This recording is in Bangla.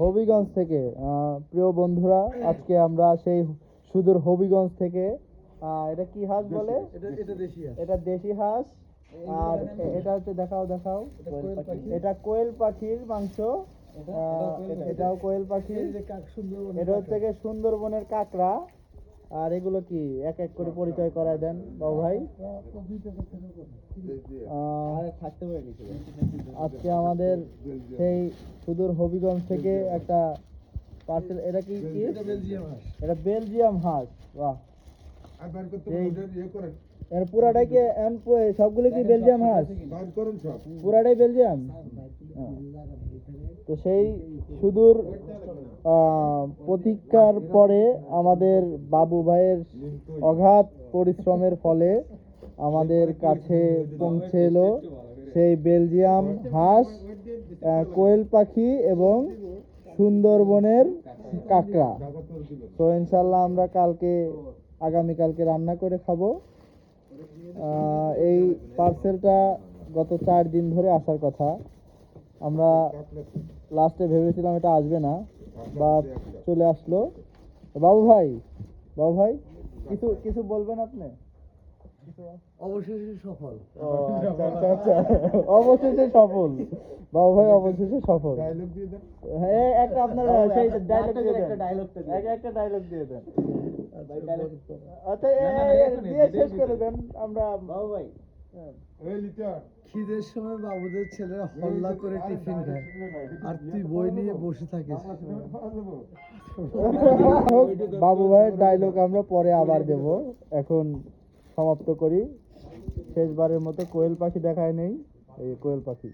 হবিগঞ্জ থেকে প্রিয় বন্ধুরা, আজকে আমরা সেই সুদূর হবিগঞ্জ থেকে এটা কি হাঁস বলে? এটা দেশি হাঁস। আর এটা হচ্ছে দেখাও এটা কোয়েল পাখির মাংস। এটাও কোয়েল পাখি। এটা হচ্ছে সুন্দরবনের কাঁকড়া। আর এগুলো কি এক এক করে পরিচয় করায় দেন বাবু ভাই। আজকে আমাদের সেই সুদূর হবিগঞ্জ থেকে একটা পার্সেল। এটা কি এটা বেলজিয়াম হাঁস। বাহ, এর পুরাটাই কি সবগুলো কি বেলজিয়াম হাঁস? পুরাটাই বেলজিয়াম। তো সেই সুদূর প্রতীক্ষার পরে আমাদের বাবু ভাইয়ের অগাধ পরিশ্রমের ফলে আমাদের কাছে পৌঁছে এলো সেই বেলজিয়াম হাঁস, কোয়েল পাখি এবং সুন্দরবনের কাঁকড়া। তো ইনশাল্লাহ আমরা আগামীকালকে রান্না করে খাবো। এই পার্সেলটা গত 4 দিন ধরে আসার কথা। আমরা লাস্টে ভেবেছিলাম এটা আসবে না, বা চলে আসলো। বাবু ভাই কিছু বলবেন আপনি? অবশেষে সফল। আচ্ছা, অবশেষে সফল বাবু ভাই, অবশেষে সফল। হ্যাঁ, একটা আপনার সেই ডায়লগ দিয়ে দেন, একটা ডায়লগ দিয়ে দেন। আচ্ছা, দিয়ে শেষ করে দেন। আমরা বাবু ভাই, খিদের সময় বাবুদের ছেলেরা হল্লা করে টিফিন খায়, আর তুই বই নিয়ে বসে থাকিস। বাবু ভাইয়ের ডায়লগ আমরা পরে আবার দেব। এখন সমাপ্ত করি। শেষবারের মতো কোয়েল পাখি দেখায় নেই। এই কোয়েল পাখি।